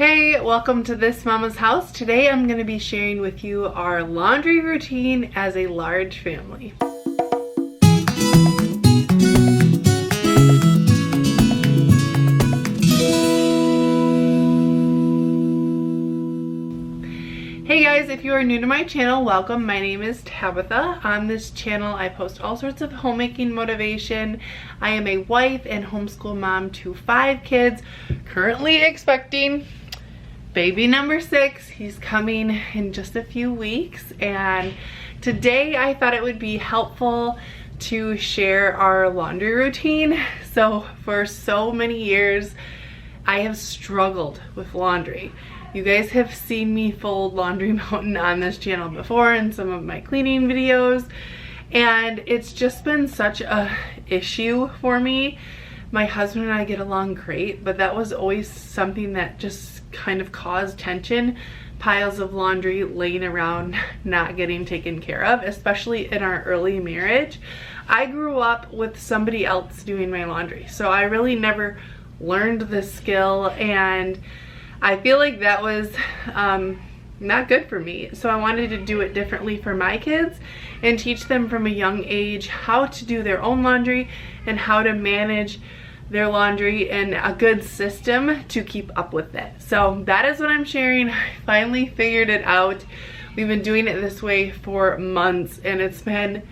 Hey, welcome to This Mama's House. Today I'm going to be sharing with you our laundry routine as a large family. Hey guys, if you are new to my channel, welcome. My name is Tabitha. On this channel, I post all sorts of homemaking motivation. I am a wife and homeschool mom to 5 kids, currently expecting baby number 6. He's coming in just a few weeks, and today I thought it would be helpful to share our laundry routine. So for so many years, I have struggled with laundry. You guys have seen me fold Laundry Mountain on this channel before in some of my cleaning videos, and it's just been such a issue for me. My husband and I get along great, but that was always something that just kind of caused tension. Piles of laundry laying around not getting taken care of, especially in our early marriage. I grew up with somebody else doing my laundry, so I really never learned the skill, and I feel like that was not good for me. So I wanted to do it differently for my kids and teach them from a young age how to do their own laundry and how to manage their laundry in a good system to keep up with it. So that is what I'm sharing. I finally figured it out. We've been doing it this way for months, and it's been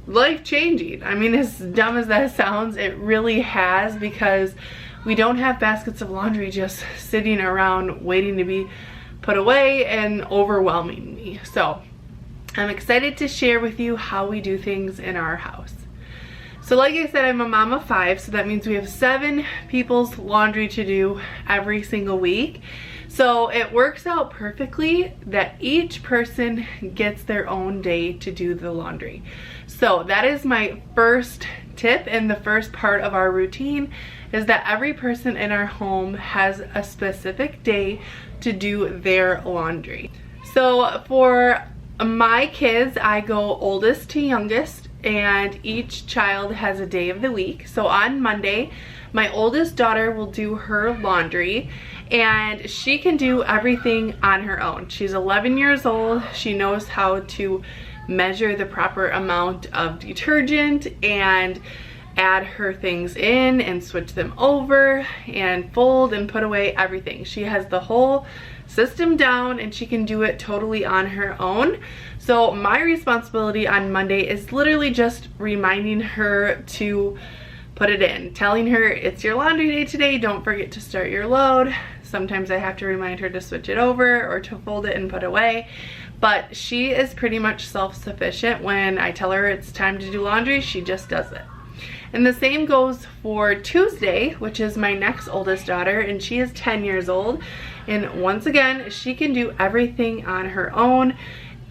life-changing. I mean, as dumb as that sounds, it really has, because we don't have baskets of laundry just sitting around waiting to be put away and overwhelming me. So I'm excited to share with you how we do things in our house. So like I said, I'm a mom of 5, so that means we have 7 people's laundry to do every single week. So it works out perfectly that each person gets their own day to do the laundry. So that is my first tip, and the first part of our routine is that every person in our home has a specific day to do their laundry. So for my kids, I go oldest to youngest, and each child has a day of the week. So on Monday, my oldest daughter will do her laundry, and she can do everything on her own. She's 11 years old. She knows how to measure the proper amount of detergent and add her things in and switch them over and fold and put away everything. She has the whole system down, and she can do it totally on her own. So my responsibility on Monday is literally just reminding her to put it in, telling her it's your laundry day today, don't forget to start your load. Sometimes I have to remind her to switch it over or to fold it and put away, but she is pretty much self-sufficient. When I tell her it's time to do laundry, she just does it. And the same goes for Tuesday, which is my next oldest daughter, and she is 10 years old. And once again, she can do everything on her own.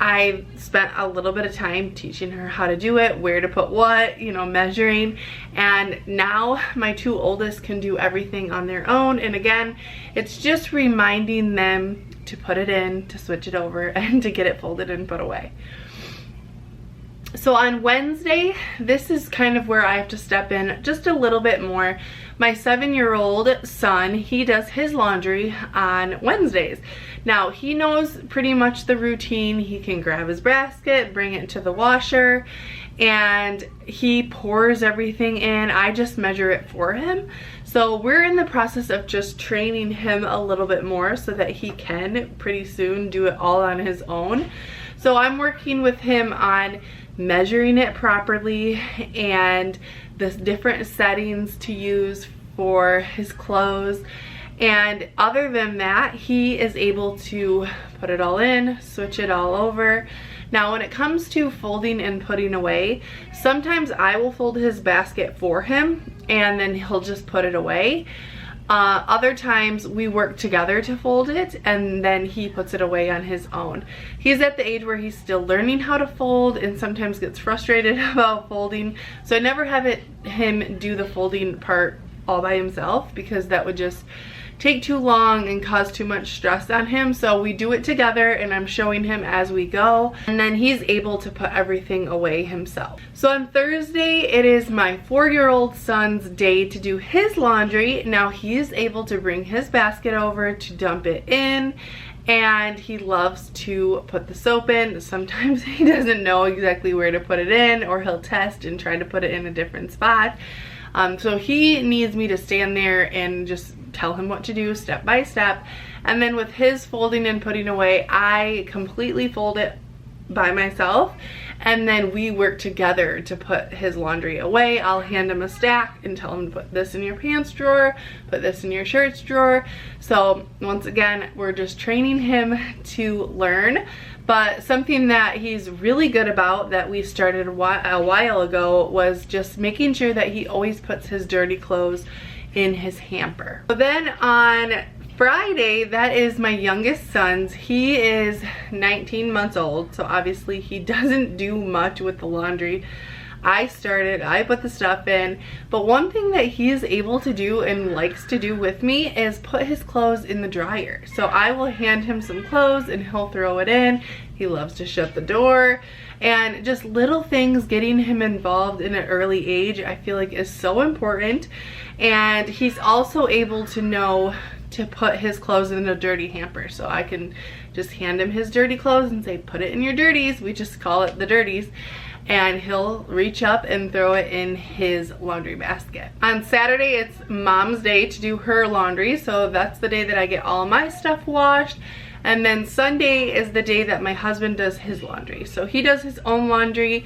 I spent a little bit of time teaching her how to do it, where to put what, you know, measuring. And now my 2 oldest can do everything on their own. And again, it's just reminding them to put it in, to switch it over, and to get it folded and put away. So on Wednesday, this is kind of where I have to step in just a little bit more. My 7-year-old son, he does his laundry on Wednesdays. Now, he knows pretty much the routine. He can grab his basket, bring it to the washer, and he pours everything in. I just measure it for him. So we're in the process of just training him a little bit more so that he can pretty soon do it all on his own. So I'm working with him on measuring it properly and the different settings to use for his clothes. And other than that, he is able to put it all in, switch it all over. Now, when it comes to folding and putting away, sometimes I will fold his basket for him and then he'll just put it away. Other times we work together to fold it, and then he puts it away on his own. He's at the age where he's still learning how to fold and sometimes gets frustrated about folding. So I never have him do the folding part all by himself, because that would just take too long and cause too much stress on him. So we do it together, and I'm showing him as we go, and then he's able to put everything away himself. So on Thursday, it is my 4-year-old son's day to do his laundry. Now he is able to bring his basket over to dump it in, and he loves to put the soap in. Sometimes he doesn't know exactly where to put it in, or he'll test and try to put it in a different spot. So he needs me to stand there and just tell him what to do step by step. And then with his folding and putting away, I completely fold it by myself, and then we work together to put his laundry away. I'll hand him a stack and tell him to put this in your pants drawer, put this in your shirts drawer. So once again, we're just training him to learn. But something that he's really good about that we started a while ago was just making sure that he always puts his dirty clothes in his hamper. So then on Friday, that is my youngest son's. He is 19 months old, so obviously he doesn't do much with the laundry. I put the stuff in, but one thing that he is able to do and likes to do with me is put his clothes in the dryer. So I will hand him some clothes and he'll throw it in. He loves to shut the door, and just little things, getting him involved in an early age, I feel like is so important. And he's also able to know to put his clothes in a dirty hamper. So I can just hand him his dirty clothes and say, put it in your dirties. We just call it the dirties. And he'll reach up and throw it in his laundry basket. On Saturday, it's Mom's day to do her laundry. So that's the day that I get all my stuff washed. And then Sunday is the day that my husband does his laundry. So he does his own laundry,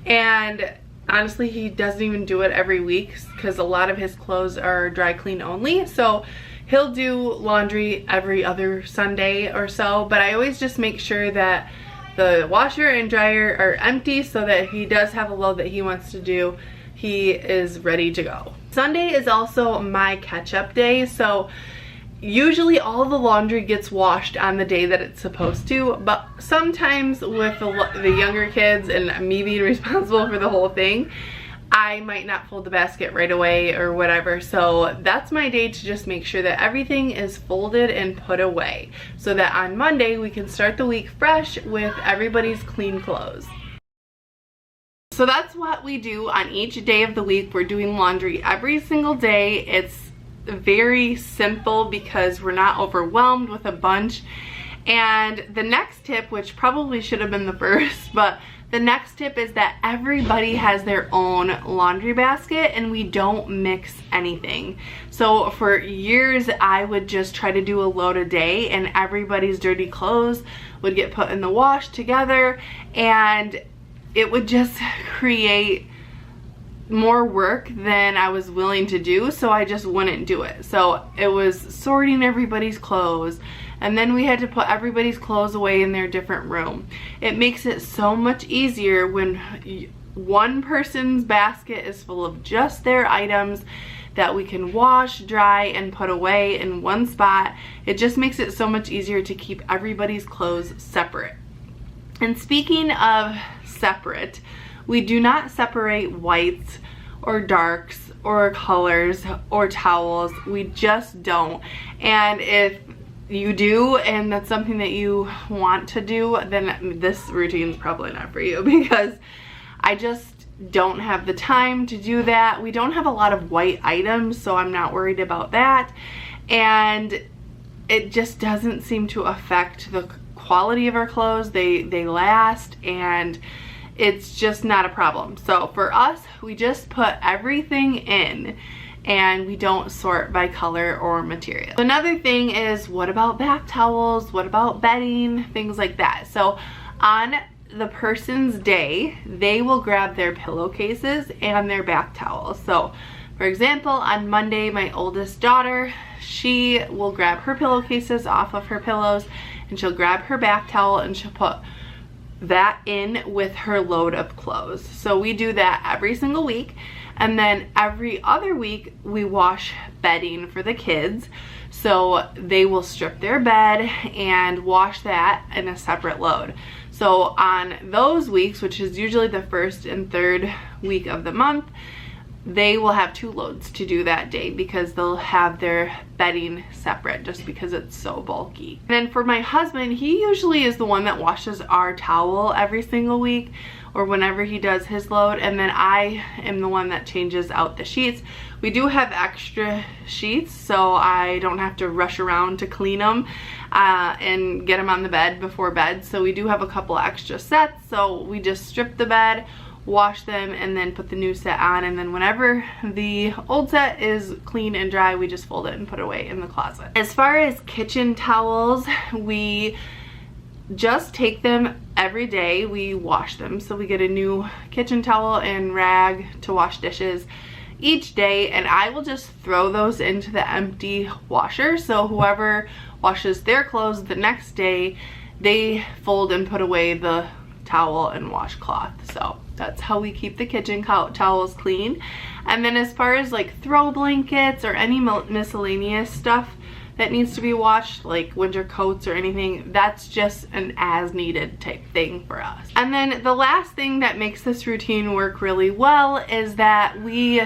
and honestly, he doesn't even do it every week because a lot of his clothes are dry clean only. So he'll do laundry every other Sunday or so, but I always just make sure that the washer and dryer are empty so that if he does have a load that he wants to do, he is ready to go. Sunday is also my catch-up day, so usually all the laundry gets washed on the day that it's supposed to, but sometimes with the younger kids and me being responsible for the whole thing, I might not fold the basket right away or whatever. So that's my day to just make sure that everything is folded and put away so that on Monday we can start the week fresh with everybody's clean clothes. So that's what we do on each day of the week. We're doing laundry every single day. It's very simple because we're not overwhelmed with a bunch. And the next tip, which probably should have been the first, but the next tip is that everybody has their own laundry basket and we don't mix anything. So for years, I would just try to do a load a day and everybody's dirty clothes would get put in the wash together, and it would just create more work than I was willing to do, so I just wouldn't do it. So it was sorting everybody's clothes, and then we had to put everybody's clothes away in their different room. It makes it so much easier when one person's basket is full of just their items that we can wash, dry, and put away in one spot. It just makes it so much easier to keep everybody's clothes separate. And speaking of separate, we do not separate whites or darks or colors or towels. We just don't. And if you do and that's something that you want to do, then this routine is probably not for you, because I just don't have the time to do that. We don't have a lot of white items, so I'm not worried about that. And it just doesn't seem to affect the quality of our clothes. They last, and it's just not a problem. So for us, we just put everything in and we don't sort by color or material. Another thing is, what about bath towels? What about bedding? Things like that. So on the person's day, they will grab their pillowcases and their bath towels. So for example, on Monday, my oldest daughter, she will grab her pillowcases off of her pillows and she'll grab her bath towel and she'll put that in with her load of clothes. So we do that every single week. And then every other week we wash bedding for the kids. So they will strip their bed and wash that in a separate load. So on those weeks, which is usually the first and third week of the month, they will have 2 loads to do that day because they'll have their bedding separate just because it's so bulky. And then for my husband, he usually is the one that washes our towel every single week or whenever he does his load, and then I am the one that changes out the sheets. We do have extra sheets, so I don't have to rush around to clean them and get them on the bed before bed. So we do have a couple extra sets, so we just strip the bed, wash them, and then put the new set on, and then whenever the old set is clean and dry, we just fold it and put it away in the closet. As far as kitchen towels, we just take them every day, we wash them. So we get a new kitchen towel and rag to wash dishes each day, and I will just throw those into the empty washer. So whoever washes their clothes the next day, they fold and put away the towel and washcloth. So that's how we keep the kitchen towels clean. And then as far as like throw blankets or any miscellaneous stuff that needs to be washed, like winter coats or anything, that's just an as needed type thing for us. And then the last thing that makes this routine work really well is that we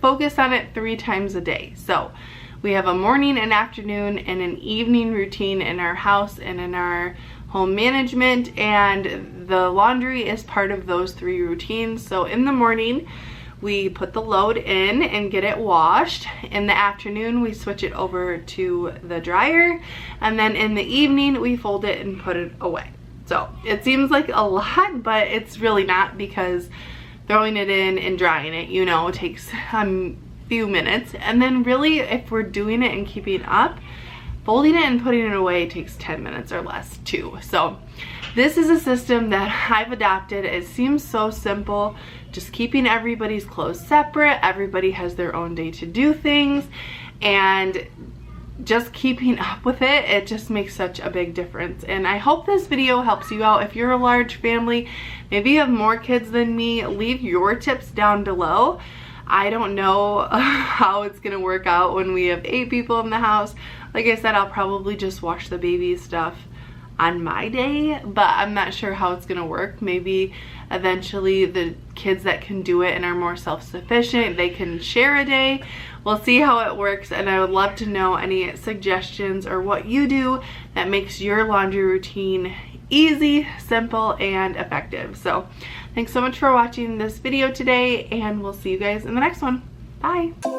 focus on it 3 times a day. So we have a morning, an afternoon, and an evening routine in our house and in our home management, and the laundry is part of those 3 routines. So in the morning, we put the load in and get it washed. In the afternoon, we switch it over to the dryer, and then in the evening, we fold it and put it away. So it seems like a lot, but it's really not, because throwing it in and drying it, you know, takes a few minutes. And then really, if we're doing it and keeping up, folding it and putting it away takes 10 minutes or less too. So this is a system that I've adopted. It seems so simple, just keeping everybody's clothes separate. Everybody has their own day to do things, and just keeping up with it, it just makes such a big difference. And I hope this video helps you out. If you're a large family, maybe you have more kids than me, leave your tips down below. I don't know how it's gonna work out when we have 8 people in the house. Like I said, I'll probably just wash the baby stuff on my day, but I'm not sure how it's gonna work. Maybe eventually the kids that can do it and are more self-sufficient, they can share a day. We'll see how it works, and I would love to know any suggestions or what you do that makes your laundry routine easy, simple, and effective. So thanks so much for watching this video today, and we'll see you guys in the next one. Bye.